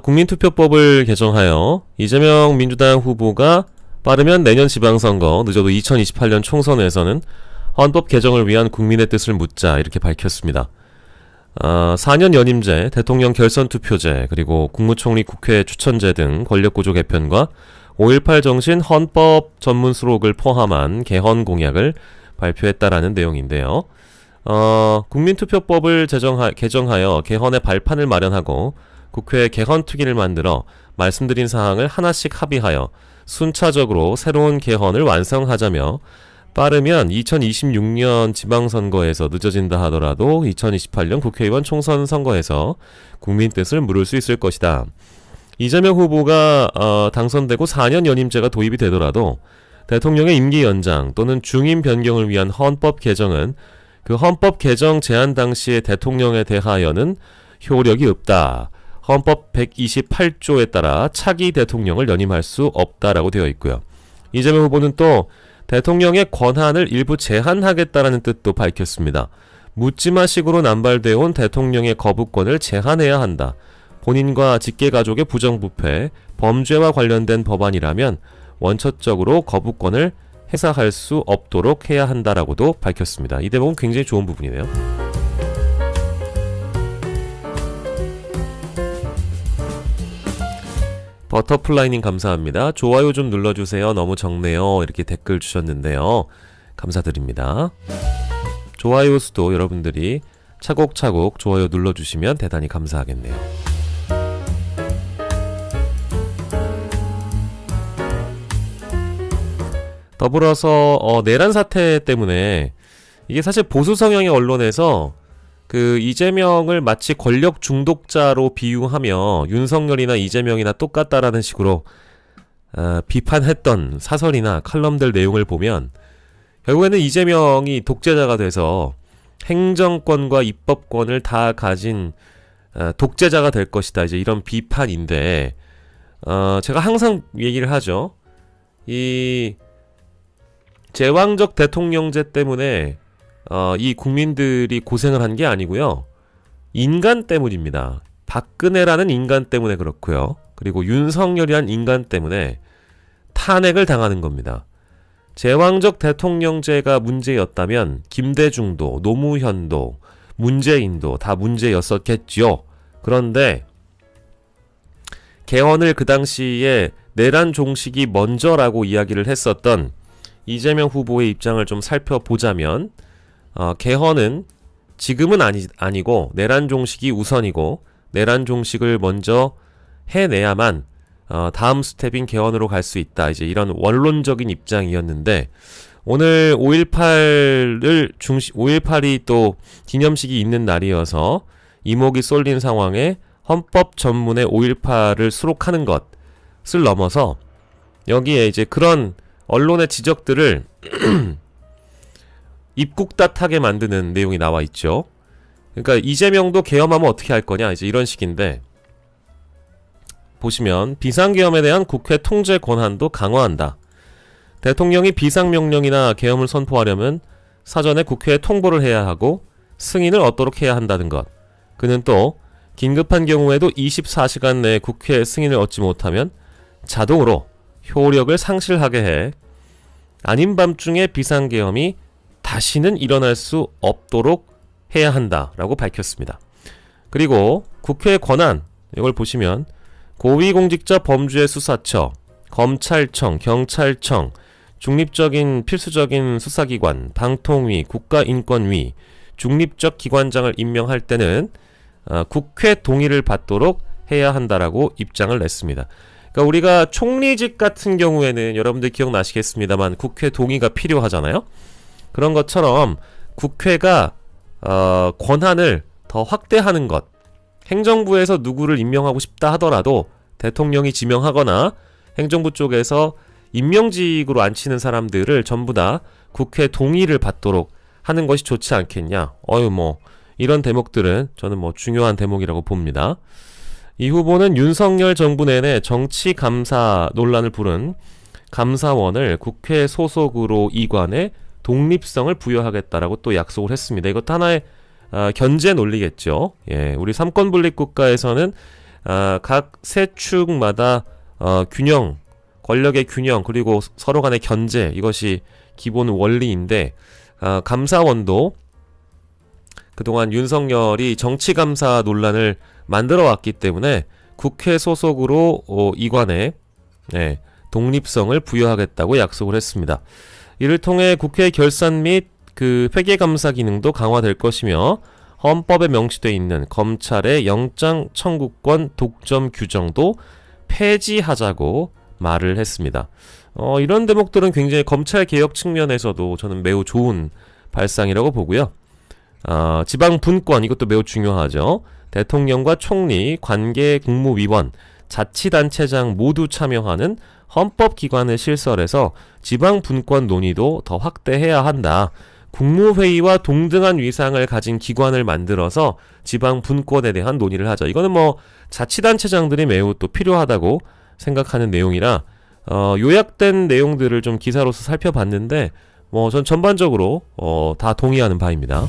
국민투표법을 개정하여 이재명 민주당 후보가 빠르면 내년 지방선거, 늦어도 2028년 총선에서는 헌법 개정을 위한 국민의 뜻을 묻자 이렇게 밝혔습니다. 4년 연임제, 대통령 결선 투표제, 그리고 국무총리 국회 추천제 등 권력구조 개편과 5.18 정신 헌법 전문 수록을 포함한 개헌 공약을 발표했다라는 내용인데요. 국민투표법을 개정하여 개헌의 발판을 마련하고 국회에 개헌특위를 만들어 말씀드린 사항을 하나씩 합의하여 순차적으로 새로운 개헌을 완성하자며 빠르면 2026년 지방선거에서 늦어진다 하더라도 2028년 국회의원 총선 선거에서 국민 뜻을 물을 수 있을 것이다. 이재명 후보가 당선되고 4년 연임제가 도입이 되더라도 대통령의 임기 연장 또는 중임 변경을 위한 헌법 개정은 그 헌법 개정 제안 당시의 대통령에 대하여는 효력이 없다. 헌법 128조에 따라 차기 대통령을 연임할 수 없다라고 되어 있고요. 이재명 후보는 또 대통령의 권한을 일부 제한하겠다라는 뜻도 밝혔습니다. 묻지마식으로 남발되어 온 대통령의 거부권을 제한해야 한다. 본인과 직계가족의 부정부패, 범죄와 관련된 법안이라면 원천적으로 거부권을 행사할 수 없도록 해야 한다라고도 밝혔습니다. 이 대목은 굉장히 좋은 부분이네요. 버터플라이님 감사합니다. 좋아요 좀 눌러주세요. 너무 적네요. 이렇게 댓글 주셨는데요. 감사드립니다. 좋아요 수도 여러분들이 차곡차곡 좋아요 눌러주시면 대단히 감사하겠네요. 더불어서 내란 사태 때문에 이게 사실 보수 성향의 언론에서 그 이재명을 마치 권력 중독자로 비유하며 윤석열이나 이재명이나 똑같다라는 식으로 비판했던 사설이나 칼럼들 내용을 보면 결국에는 이재명이 독재자가 돼서 행정권과 입법권을 다 가진 독재자가 될 것이다. 이제 이런 비판인데 제가 항상 얘기를 하죠. 이 제왕적 대통령제 때문에 이 국민들이 고생을 한 게 아니고요. 인간 때문입니다. 박근혜라는 인간 때문에 그렇고요. 그리고 윤석열이라는 인간 때문에 탄핵을 당하는 겁니다. 제왕적 대통령제가 문제였다면 김대중도 노무현도 문재인도 다 문제였었겠죠. 그런데 개헌을 그 당시에 내란 종식이 먼저라고 이야기를 했었던 이재명 후보의 입장을 좀 살펴보자면 개헌은 지금은 아니고 내란 종식이 우선이고 내란 종식을 먼저 해내야만 다음 스텝인 개헌으로 갈 수 있다. 이제 이런 원론적인 입장이었는데 오늘 5.18이 또 기념식이 있는 날이어서 이목이 쏠린 상황에 헌법 전문의 5.18을 수록하는 것을 넘어서 여기에 이제 그런 언론의 지적들을 입국탓하게 만드는 내용이 나와 있죠. 그러니까 이재명도 계엄하면 어떻게 할 거냐 이제 이런 식인데 보시면 비상계엄에 대한 국회 통제 권한도 강화한다. 대통령이 비상명령이나 계엄을 선포하려면 사전에 국회에 통보를 해야 하고 승인을 얻도록 해야 한다는 것. 그는 또 긴급한 경우에도 24시간 내에 국회 승인을 얻지 못하면 자동으로 효력을 상실하게 해 아닌 밤중에 비상계엄이 다시는 일어날 수 없도록 해야 한다라고 밝혔습니다. 그리고 국회의 권한 이걸 보시면 고위공직자 범죄 수사처, 검찰청, 경찰청, 중립적인 필수적인 수사기관, 방통위, 국가인권위, 중립적 기관장을 임명할 때는 국회 동의를 받도록 해야 한다라고 입장을 냈습니다. 그러니까 우리가 총리직 같은 경우에는 여러분들 기억나시겠습니다만 국회 동의가 필요하잖아요. 그런 것처럼 국회가 권한을 더 확대하는 것. 행정부에서 누구를 임명하고 싶다 하더라도 대통령이 지명하거나 행정부 쪽에서 임명직으로 앉히는 사람들을 전부 다 국회 동의를 받도록 하는 것이 좋지 않겠냐. 이런 대목들은 저는 중요한 대목이라고 봅니다. 이 후보는 윤석열 정부 내내 정치 감사 논란을 부른 감사원을 국회 소속으로 이관해 독립성을 부여하겠다라고 또 약속을 했습니다. 이것도 하나의 견제 논리겠죠. 예, 우리 삼권 분립 국가에서는 각 세 축마다 균형, 권력의 균형 그리고 서로 간의 견제 이것이 기본 원리인데 감사원도 그동안 윤석열이 정치감사 논란을 만들어 왔기 때문에 국회 소속으로 이관에 독립성을 부여하겠다고 약속을 했습니다. 이를 통해 국회 결산 및 회계감사 기능도 강화될 것이며 헌법에 명시되어 있는 검찰의 영장 청구권 독점 규정도 폐지하자고 말을 했습니다. 이런 대목들은 굉장히 검찰 개혁 측면에서도 저는 매우 좋은 발상이라고 보고요. 지방 분권 이것도 매우 중요하죠. 대통령과 총리, 관계 국무위원, 자치단체장 모두 참여하는 헌법기관을 실설해서 지방 분권 논의도 더 확대해야 한다. 국무회의와 동등한 위상을 가진 기관을 만들어서 지방 분권에 대한 논의를 하자. 이거는 뭐 자치단체장들이 매우 또 필요하다고 생각하는 내용이라 요약된 내용들을 좀 기사로서 살펴봤는데 전 전반적으로 다 동의하는 바입니다.